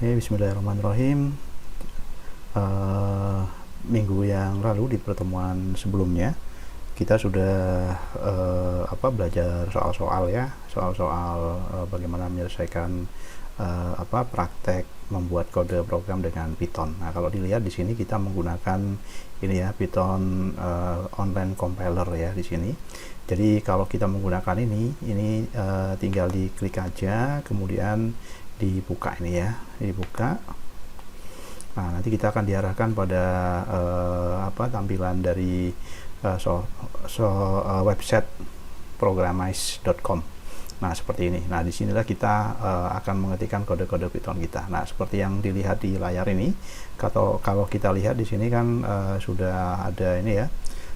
Bismillahirrahmanirrahim. Minggu yang lalu di pertemuan sebelumnya kita sudah belajar soal-soal bagaimana menyelesaikan praktek membuat kode program dengan Python. Nah, kalau dilihat di sini kita menggunakan ini ya, Python online compiler ya di sini. Jadi kalau kita menggunakan ini tinggal diklik aja, kemudian dibuka ini ya, dibuka. Nah, nanti kita akan diarahkan pada tampilan dari website programize.com. Nah, seperti ini. Nah, disinilah kita akan mengetikkan kode-kode Python kita. Nah, seperti yang dilihat di layar ini, kalau kita lihat di sini kan sudah ada ini ya,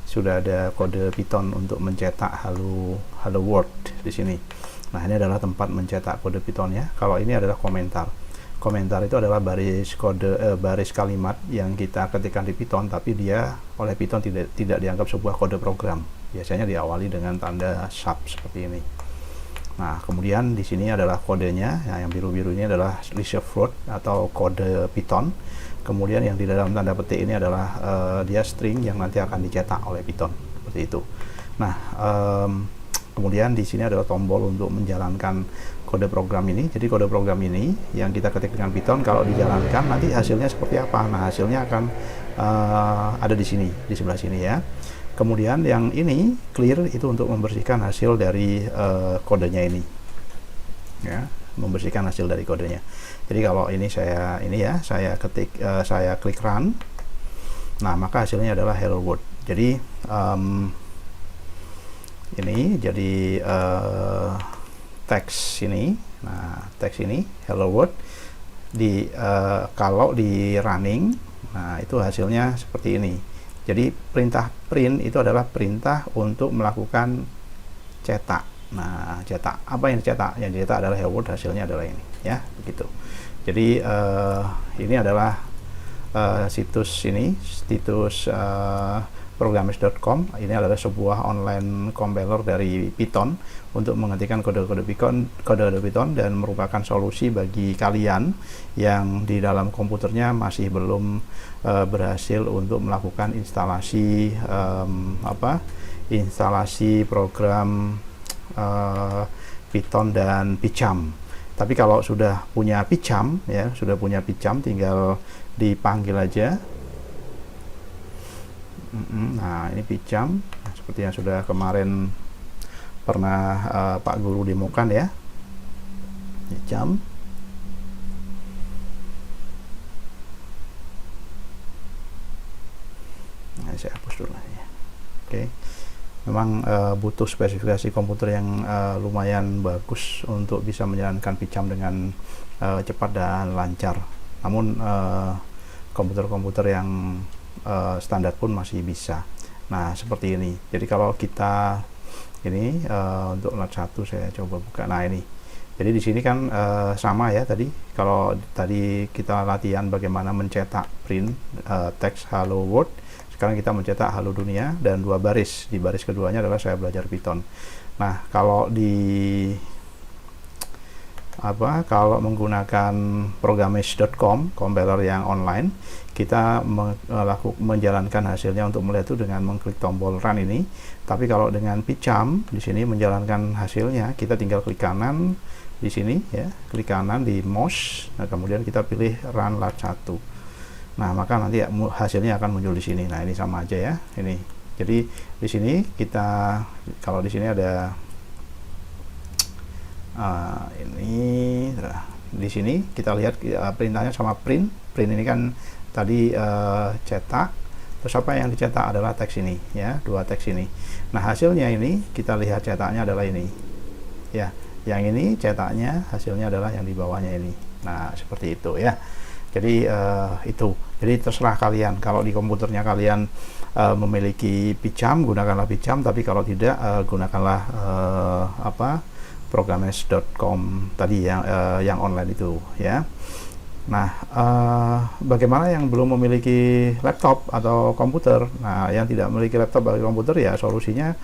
sudah ada kode Python untuk mencetak hello world di sini. Nah, ini adalah tempat mencetak kode Python ya. Kalau ini adalah komentar. Komentar itu adalah baris kalimat yang kita ketikkan di Python, tapi dia oleh Python tidak dianggap sebuah kode program. Biasanya diawali dengan tanda sub seperti ini. Nah, kemudian di sini adalah kodenya. Nah, yang biru-biru ini adalah reserved word atau kode Python. Kemudian yang di dalam tanda petik ini adalah dia string yang nanti akan dicetak oleh Python seperti itu. Nah, kemudian di sini adalah tombol untuk menjalankan kode program ini. Jadi kode program ini yang kita ketik dengan Python kalau dijalankan nanti hasilnya seperti apa? Nah, hasilnya akan ada di sini, di sebelah sini ya. Kemudian yang ini clear itu untuk membersihkan hasil dari kodenya ini. Ya, membersihkan hasil dari kodenya. Jadi kalau ini saya ketik, saya klik run. Nah, maka hasilnya adalah hello world. Jadi ini jadi teks ini. Nah, teks ini hello world kalau di running, nah itu hasilnya seperti ini. Jadi perintah print itu adalah perintah untuk melakukan cetak. Nah, cetak apa yang dicetak? Yang dicetak adalah hello world, hasilnya adalah ini ya, begitu. Jadi ini adalah situs programize.com. Ini adalah sebuah online compiler dari Python untuk mengetikkan kode-kode Python dan merupakan solusi bagi kalian yang di dalam komputernya masih belum berhasil untuk melakukan instalasi instalasi program Python dan PyCharm. Tapi kalau sudah punya PyCharm ya, tinggal dipanggil aja. Nah, ini PyCharm seperti yang sudah kemarin pernah Pak Guru demokan ya. PyCharm. Nah, saya hapus dulu ya. Oke. Memang butuh spesifikasi komputer yang lumayan bagus untuk bisa menjalankan PyCharm dengan cepat dan lancar. Namun komputer-komputer yang standar pun masih bisa. Nah, seperti ini. Jadi kalau kita ini untuk lat 1 saya coba buka. Nah, ini. Jadi di sini kan sama ya tadi. Kalau tadi kita latihan bagaimana mencetak print teks hello world. Sekarang kita mencetak halo dunia dan 2 baris. Di baris keduanya adalah saya belajar Python. Nah, kalau kalau menggunakan programize.com, compiler yang online, kita menjalankan hasilnya untuk melihat itu dengan mengklik tombol run ini. Tapi kalau dengan PyCharm di sini menjalankan hasilnya, kita tinggal klik kanan di sini ya, klik kanan di mouse. Nah, kemudian kita pilih run lat 1. Nah, maka nanti hasilnya akan muncul di sini. Nah, ini sama aja ya. Ini. Jadi di sini kita, kalau di sini ada di sini kita lihat perintahnya sama print. Print ini kan tadi cetak. Terus apa yang dicetak adalah teks ini ya, 2 teks ini. Nah, hasilnya ini kita lihat cetaknya adalah ini. Ya, yang ini cetaknya hasilnya adalah yang di bawahnya ini. Nah, seperti itu ya. Jadi itu. Jadi terserah kalian. Kalau di komputernya kalian memiliki PyCharm, gunakanlah PyCharm. Tapi kalau tidak, gunakanlah programize.com tadi yang online itu ya. Nah, bagaimana yang belum memiliki laptop atau komputer? Nah, yang tidak memiliki laptop atau komputer ya solusinya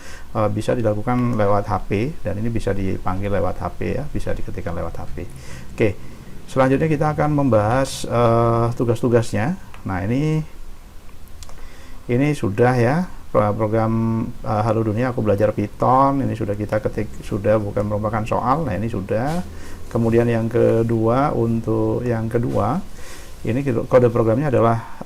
bisa dilakukan lewat HP, dan ini bisa dipanggil lewat HP ya, bisa diketikkan lewat HP. Oke. selanjutnya kita akan membahas tugas-tugasnya. Nah, ini sudah ya program Halo Dunia Aku Belajar Python. Ini sudah kita ketik, sudah bukan merupakan soal. Nah, ini sudah. Kemudian yang kedua, untuk yang kedua ini kode programnya adalah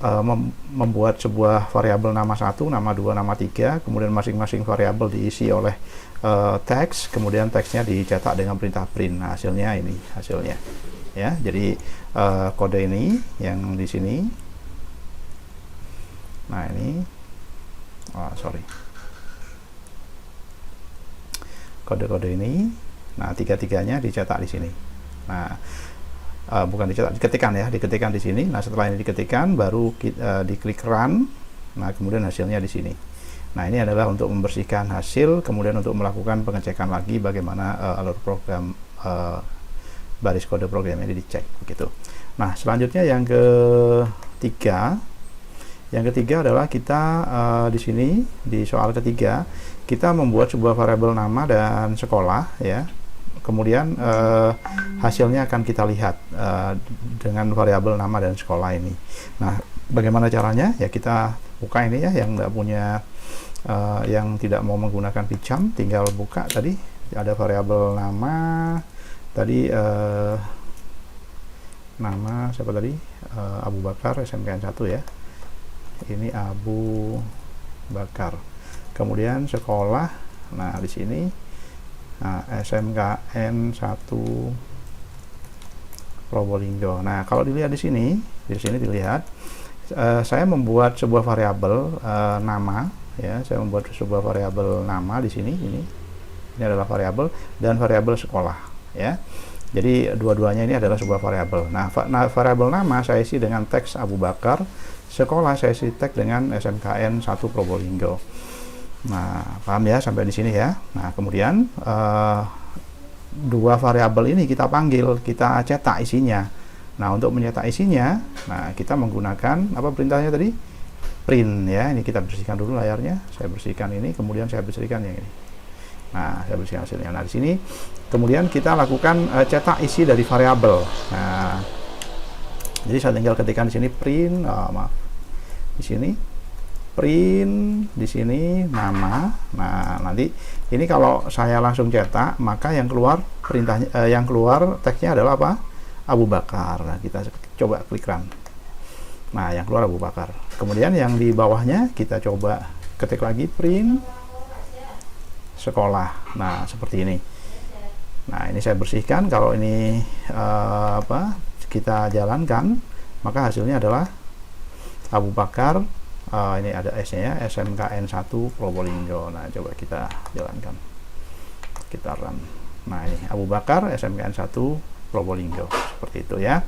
membuat sebuah variabel nama 1, nama 2, nama 3, kemudian masing-masing variabel diisi oleh teks, kemudian teksnya dicetak dengan perintah print. Nah, hasilnya ini hasilnya ya. Jadi kode ini yang di sini. Nah, ini kode-kode ini, nah tiga-tiganya dicetak di sini. Nah, bukan dicetak, diketikkan ya, diketikkan di sini. Nah, setelah ini diketikkan, baru diklik run. Nah, kemudian hasilnya di sini. Nah, ini adalah untuk membersihkan hasil, kemudian untuk melakukan pengecekan lagi bagaimana alur program, baris kode program ini dicek begitu. Nah, selanjutnya yang ketiga. Yang ketiga adalah kita di sini di soal ketiga kita membuat sebuah variabel nama dan sekolah ya. Kemudian hasilnya akan kita lihat dengan variabel nama dan sekolah ini. Nah, bagaimana caranya? Ya kita buka ini ya, yang nggak punya yang tidak mau menggunakan Pycharm tinggal buka tadi ada variabel nama tadi nama siapa tadi? Abu Bakar SMKN 1 ya. Ini Abu Bakar. Kemudian sekolah, nah di sini SMKN 1 Probolinggo. Nah, kalau dilihat di sini dilihat saya membuat sebuah variabel nama ya, saya membuat sebuah variabel nama di sini ini adalah variabel dan variabel sekolah ya. Jadi dua-duanya ini adalah sebuah variabel. Nah, variabel nama saya isi dengan teks Abu Bakar, sekolah saya isi tag dengan SMKN 1 Probolinggo. Nah, paham ya sampai di sini ya. Nah, kemudian dua variabel ini kita panggil, kita cetak isinya. Nah, untuk mencetak isinya, nah kita menggunakan apa perintahnya tadi? Print ya. Ini kita bersihkan dulu layarnya. Saya bersihkan ini, kemudian saya bersihkan yang ini. Nah, saya bersihkan hasilnya. Nah, di sini kemudian kita lakukan cetak isi dari variabel. Nah, jadi saya tinggal ketikkan di sini print, di sini print, di sini nama. Nah, nanti ini kalau saya langsung cetak, maka yang keluar perintahnya, yang keluar teksnya adalah apa? Abu Bakar. Nah, kita coba klik run. Nah, yang keluar Abu Bakar. Kemudian yang di bawahnya kita coba ketik lagi print sekolah. Nah, seperti ini. Nah, ini saya bersihkan. Kalau ini kita jalankan, maka hasilnya adalah Abu Bakar. Ini ada S-nya ya, SMKN 1 Probolinggo. Nah, coba kita jalankan. Kita run. Nah, ini Abu Bakar SMKN 1 Probolinggo. Seperti itu ya.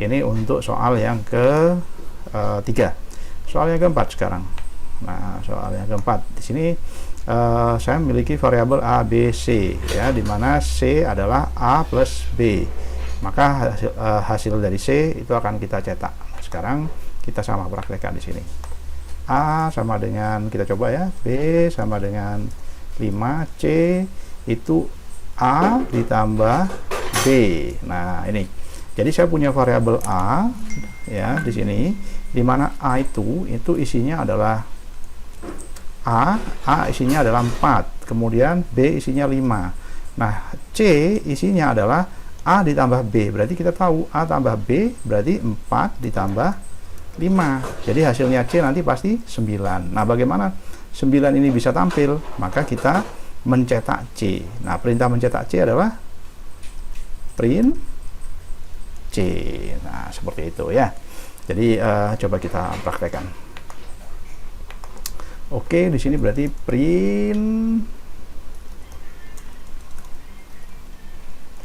Ini untuk soal yang ketiga. Soal yang keempat sekarang. Nah, soal yang keempat di sini saya memiliki variabel A, B, C ya, di mana C adalah A plus B. Maka hasil dari C itu akan kita cetak. Nah, sekarang kita sama praktekkan di sini. A sama dengan, kita coba ya, B sama dengan 5, C itu A ditambah B. Nah, ini. Jadi saya punya variabel A ya di sini, di mana A itu isinya adalah A isinya adalah 4, kemudian B isinya 5. Nah, C isinya adalah A ditambah B, berarti kita tahu A tambah B berarti 4 ditambah 5. Jadi hasilnya C nanti pasti 9. Nah, bagaimana 9 ini bisa tampil? Maka kita mencetak C. Nah, perintah mencetak C adalah print C. Nah, seperti itu ya. Jadi coba kita praktekkan. Oke, di sini berarti print.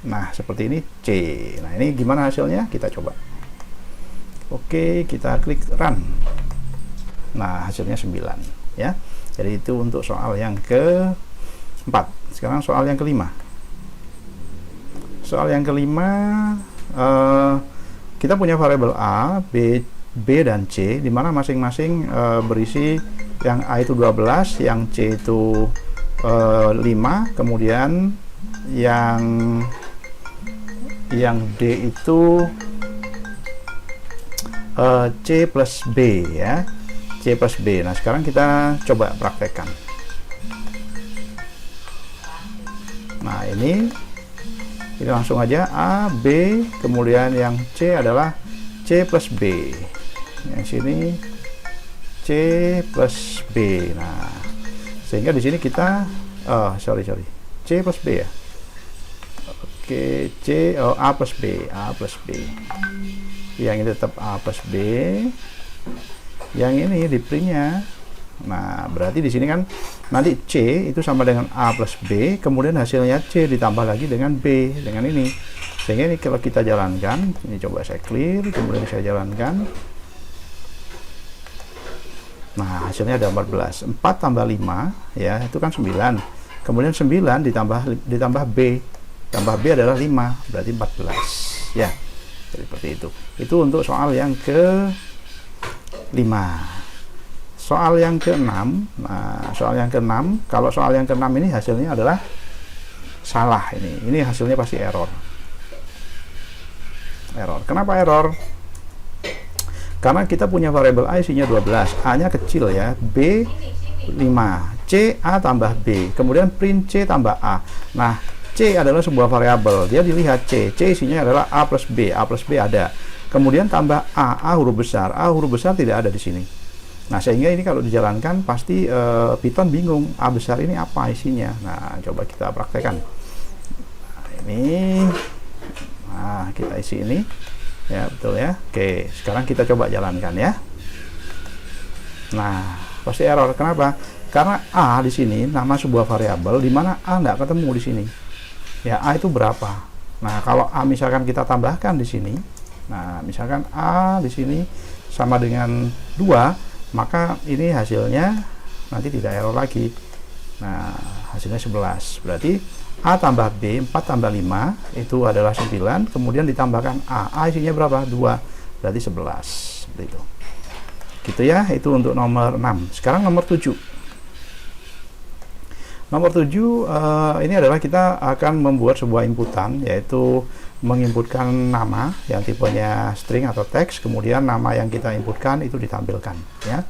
Nah, seperti ini C. Nah, ini gimana hasilnya? Kita coba. Oke, kita klik run. Nah, hasilnya 9 ya. Jadi itu untuk soal yang keempat. Sekarang soal yang kelima. Soal yang kelima, kita punya variabel A, B dan C, di mana masing-masing berisi yang A itu 12, yang C itu 5, kemudian yang D itu C plus B ya, C plus B. Nah sekarang kita coba praktekkan. Nah ini langsung aja A, B, kemudian yang C adalah C plus B, yang sini C plus B. Nah sehingga di sini kita C plus B ya. Oke, A plus B, A plus B. Yang ini tetap A plus B. Yang ini di printnya. Nah, berarti di sini kan nanti C itu sama dengan A plus B, kemudian hasilnya C ditambah lagi dengan B, dengan ini. Sehingga ini kalau kita jalankan, ini coba saya clear, kemudian saya jalankan. Nah, hasilnya ada 14. 4 tambah 5, ya, itu kan 9. Kemudian 9 ditambah B. Tambah B adalah 5, berarti 14. Ya, seperti itu. Itu untuk soal yang ke-5. Soal yang ke-6. Nah, soal yang ke-6, kalau soal yang ke-6 ini hasilnya adalah salah ini. Ini hasilnya pasti error. Error. Kenapa error? Karena kita punya variabel A isinya 12, A-nya kecil ya, B 5, C A tambah B, kemudian print C tambah A. Nah, C adalah sebuah variabel, dia dilihat C isinya adalah A plus B ada. Kemudian tambah A huruf besar tidak ada di sini. Nah, sehingga ini kalau dijalankan pasti Python bingung, A besar ini apa isinya. Nah, coba kita praktekkan. Nah, ini, nah kita isi ini, ya betul ya. Oke, sekarang kita coba jalankan ya. Nah, pasti error. Kenapa? Karena A di sini nama sebuah variabel di mana A nggak ketemu di sini. Ya, A itu berapa? Nah, kalau A misalkan kita tambahkan di sini, nah misalkan A di sini sama dengan 2, maka ini hasilnya nanti tidak error lagi. Nah, hasilnya 11. Berarti A tambah B, 4 tambah 5 itu adalah 9, kemudian ditambahkan A isinya berapa? 2, berarti 11. Seperti itu. Gitu ya, itu untuk nomor 6. Sekarang nomor 7. Nomor 7 ini adalah kita akan membuat sebuah inputan, yaitu menginputkan nama yang tipenya string atau teks, kemudian nama yang kita inputkan itu ditampilkan ya.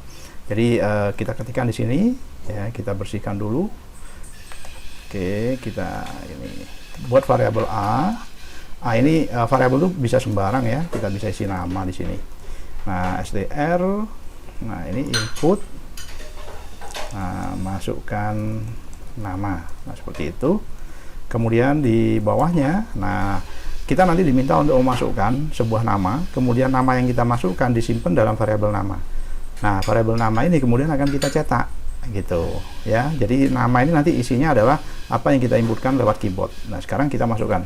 Jadi kita ketikkan di sini ya, kita bersihkan dulu. Oke, kita ini buat variabel A. Ini variabel itu bisa sembarang ya, kita bisa isi nama di sini. Nah, str. Nah, ini input. Nah, masukkan nama. Nah, seperti itu. Kemudian di bawahnya, nah kita nanti diminta untuk memasukkan sebuah nama, kemudian nama yang kita masukkan disimpan dalam variabel nama. Nah, variabel nama ini kemudian akan kita cetak gitu ya. Jadi nama ini nanti isinya adalah apa yang kita inputkan lewat keyboard. Nah, sekarang kita masukkan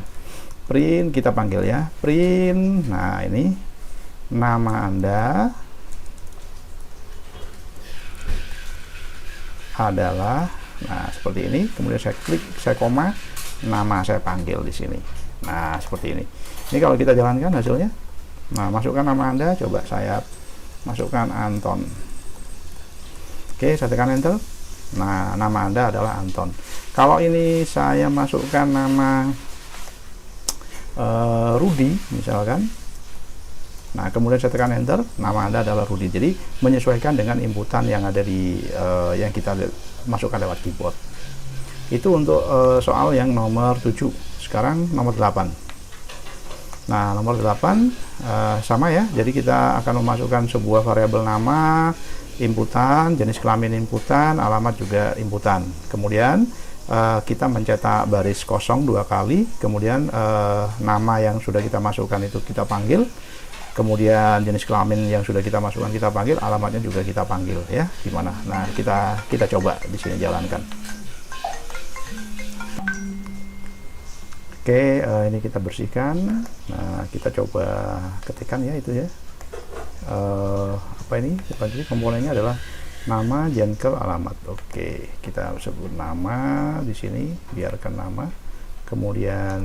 print, kita panggil ya, print. Nah, ini nama Anda adalah, nah seperti ini, kemudian saya klik, saya koma, nama saya panggil di sini. Nah, seperti ini. Ini kalau kita jalankan hasilnya. Nah, masukkan nama Anda, coba saya masukkan Anton. Oke, saya tekan enter. Nah, nama Anda adalah Anton. Kalau ini saya masukkan nama Rudy misalkan. Nah, kemudian saya tekan enter, nama Anda adalah Rudy. Jadi menyesuaikan dengan inputan yang ada di yang kita masukkan lewat keyboard. Itu untuk soal yang nomor 7. Sekarang nomor 8. Nah, nomor 8 sama ya. Jadi kita akan memasukkan sebuah variabel nama, inputan, jenis kelamin inputan, alamat juga inputan. Kemudian kita mencetak baris kosong 2 kali, kemudian nama yang sudah kita masukkan itu kita panggil, kemudian jenis kelamin yang sudah kita masukkan kita panggil, alamatnya juga kita panggil ya. Gimana? Nah, kita coba di sini jalankan. Oke, ini kita bersihkan. Nah, kita coba ketikkan ya itu ya. Apa ini? Seperti komponennya adalah nama, Jenkel, alamat. Oke, kita sebut nama di sini, biarkan nama. Kemudian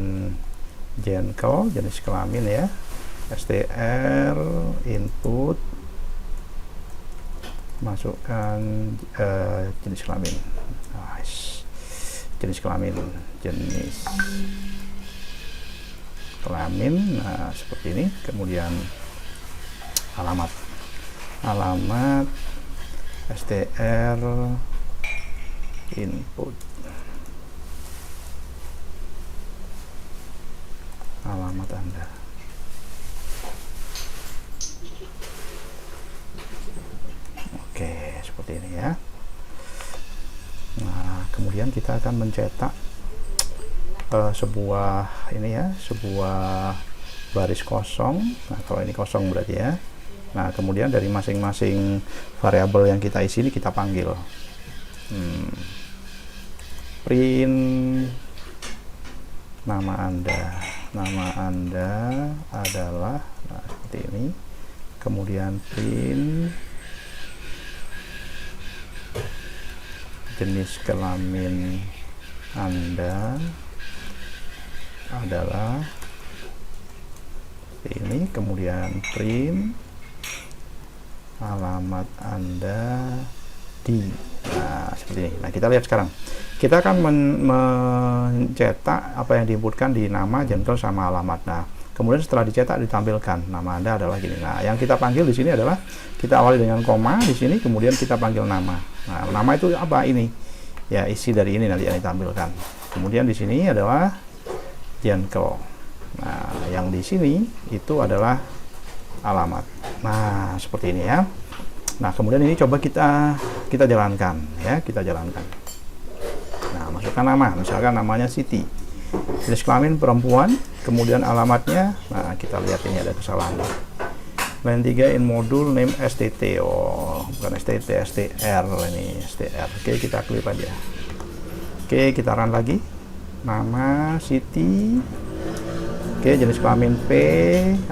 Jenkel, jenis kelamin ya. str input, masukkan jenis kelamin. Nice. Jenis kelamin, nah seperti ini. Kemudian alamat str input, alamat Anda. Oke, seperti ini ya. Nah, kemudian kita akan mencetak sebuah baris kosong. Nah, kalau ini kosong berarti ya. Nah, kemudian dari masing-masing variabel yang kita isi ini kita panggil. Print nama Anda adalah, nah, seperti ini. Kemudian print jenis kelamin Anda adalah ini, kemudian print alamat Anda di, nah seperti ini. Nah, kita lihat sekarang, kita akan mencetak apa yang diinputkan di nama, jengkel, sama alamat. Nah, kemudian setelah dicetak ditampilkan nama Anda adalah gini. Nah, yang kita panggil di sini adalah, kita awali dengan koma di sini, kemudian kita panggil nama. Nah, nama itu apa ini? Ya, isi dari ini nanti yang ditampilkan. Kemudian di sini adalah jengkel. Nah, yang di sini itu adalah alamat. Nah, seperti ini ya. Nah, kemudian ini coba kita jalankan ya, kita jalankan. Nah, masukkan nama, misalkan namanya Siti. Jenis kelamin perempuan, kemudian alamatnya. Nah, kita lihat ini ada kesalahan. Line 3 in modul name STT. Oh, bukan STT, STR ini, STR. Oke, kita klik aja. Oke, kita run lagi. Nama Siti. Oke, jenis kelamin P,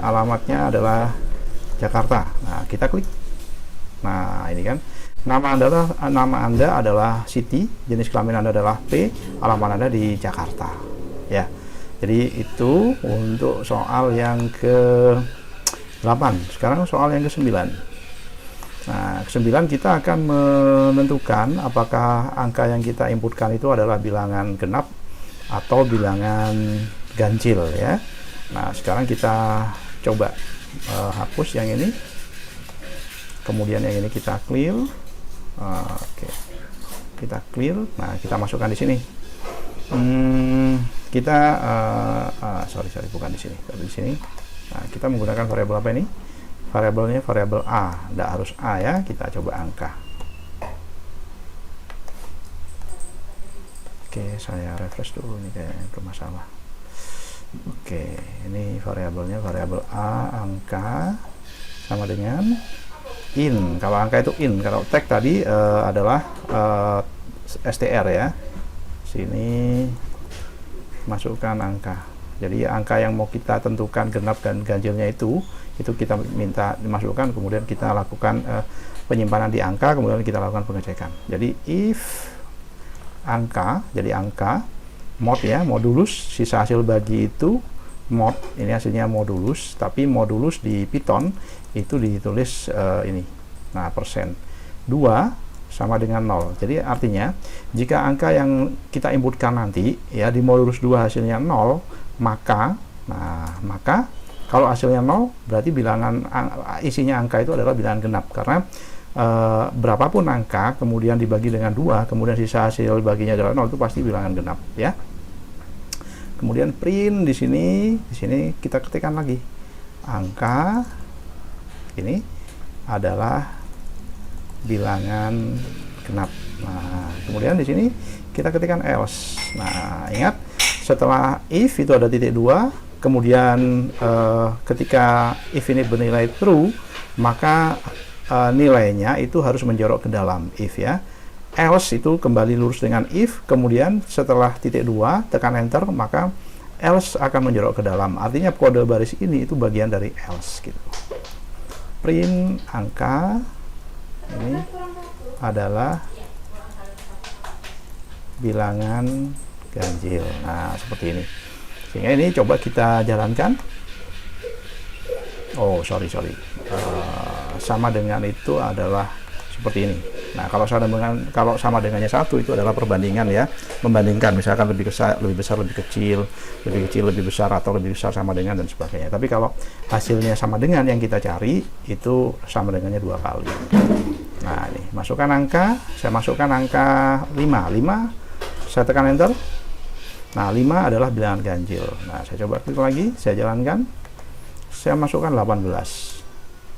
alamatnya adalah Jakarta. Nah, kita klik. Nah, ini kan nama Anda adalah Siti, jenis kelamin Anda adalah P, alamat Anda di Jakarta. Ya. Jadi itu untuk soal yang ke-8. Sekarang soal yang ke-9. Nah, ke-9 kita akan menentukan apakah angka yang kita inputkan itu adalah bilangan genap atau bilangan ganjil ya. Nah, sekarang kita coba hapus yang ini. Kemudian yang ini kita clear. Oke. Kita clear. Nah, kita masukkan di sini. Sorry, bukan di sini. Tapi di sini. Nah, kita menggunakan variabel apa ini? Variabelnya variabel A. Tidak harus A ya. Kita coba angka. Oke, saya refresh dulu nih, kayaknya bermasalah. Oke, ini variabelnya variabel A, angka sama dengan in. Kalau angka itu in, kalau tag tadi adalah str ya. Sini masukkan angka. Jadi angka yang mau kita tentukan genap dan ganjilnya itu kita minta dimasukkan, kemudian kita lakukan penyimpanan di angka, kemudian kita lakukan pengecekan. Jadi if angka, jadi angka mod ya, modulus, sisa hasil bagi itu mod, ini hasilnya modulus, tapi modulus di Python itu ditulis ini, nah persen 2 sama dengan 0. Jadi artinya jika angka yang kita inputkan nanti ya di modulus 2 hasilnya 0, maka kalau hasilnya 0 berarti bilangan isinya angka itu adalah bilangan genap, karena berapapun angka kemudian dibagi dengan 2 kemudian sisa hasil baginya adalah 0, itu pasti bilangan genap ya. Kemudian print di sini kita ketikkan lagi angka ini adalah bilangan genap. Nah, kemudian di sini kita ketikkan else. Nah, ingat setelah if itu ada titik 2, kemudian ketika if ini bernilai true, maka nilainya itu harus menjorok ke dalam if ya. Else itu kembali lurus dengan if, kemudian setelah titik 2 tekan enter, maka else akan menjorok ke dalam. Artinya kode baris ini itu bagian dari else gitu. Print angka ini adalah bilangan ganjil. Nah, seperti ini. Sehingga ini coba kita jalankan. Oh, sorry. Sama dengan itu adalah seperti ini. Nah, kalau sama dengannya 1 itu adalah perbandingan ya, membandingkan misalkan lebih besar, lebih kecil, lebih besar atau lebih besar sama dengan dan sebagainya. Tapi kalau hasilnya sama dengan yang kita cari itu sama dengannya 2 kali. Nah, ini masukkan angka, saya masukkan angka 5, saya tekan enter. Nah, 5 adalah bilangan ganjil. Nah, saya coba klik lagi, saya jalankan, saya masukkan 18.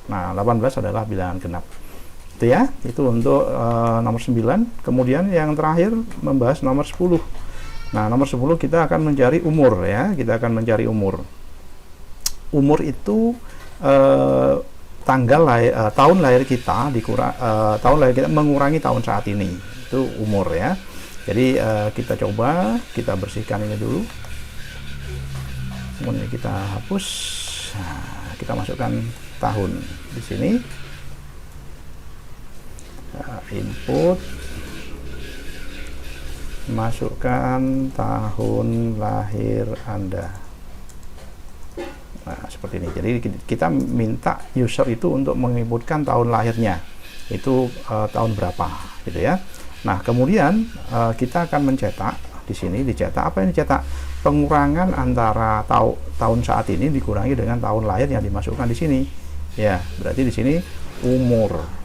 Nah, 18 adalah bilangan genap. Itu ya, itu untuk nomor 9. Kemudian yang terakhir membahas nomor 10. Nah, nomor 10 kita akan mencari umur ya, kita akan mencari umur. Umur itu tahun lahir kita mengurangi tahun saat ini. Itu umur ya. Jadi kita coba, kita bersihkan ini dulu. Kemudian kita hapus. Nah, kita masukkan tahun di sini. Input, masukkan tahun lahir Anda. Nah, seperti ini. Jadi kita minta user itu untuk menginputkan tahun lahirnya, itu tahun berapa, gitu ya. Nah, kemudian kita akan mencetak di sini, dicetak apa yang dicetak? Pengurangan antara tahun saat ini dikurangi dengan tahun lahir yang dimasukkan di sini. Ya, berarti di sini umur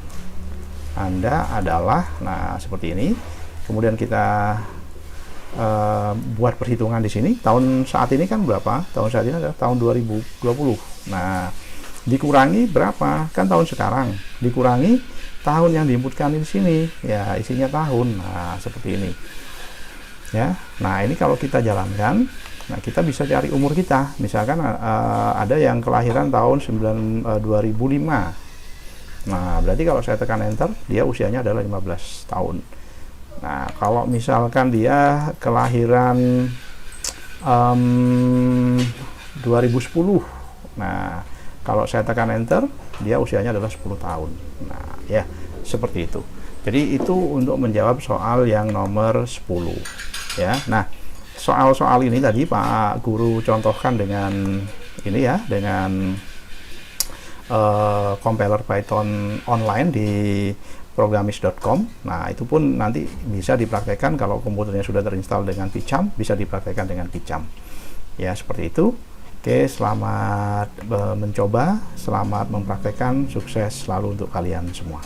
Anda adalah, nah seperti ini. Kemudian kita buat perhitungan di sini. Tahun saat ini kan berapa? Tahun saat ini adalah tahun 2020. Nah, dikurangi berapa? Kan tahun sekarang. Dikurangi tahun yang diinputkan di sini. Ya, isinya tahun. Nah, seperti ini. Ya. Nah, ini kalau kita jalankan, nah kita bisa cari umur kita. Misalkan ada yang kelahiran tahun 2005. Nah, berarti kalau saya tekan enter, dia usianya adalah 15 tahun. Nah, kalau misalkan dia kelahiran 2010. Nah, kalau saya tekan enter, dia usianya adalah 10 tahun. Nah, ya, seperti itu. Jadi itu untuk menjawab soal yang nomor 10. Ya. Nah, soal-soal ini tadi Pak Guru contohkan dengan ini ya, dengan compiler Python online di programmis.com. Nah, itu pun nanti bisa dipraktekkan kalau komputernya sudah terinstall dengan PyCharm, bisa dipraktekkan dengan PyCharm. Ya, seperti itu. Oke, selamat mencoba, selamat mempraktekkan, sukses selalu untuk kalian semua.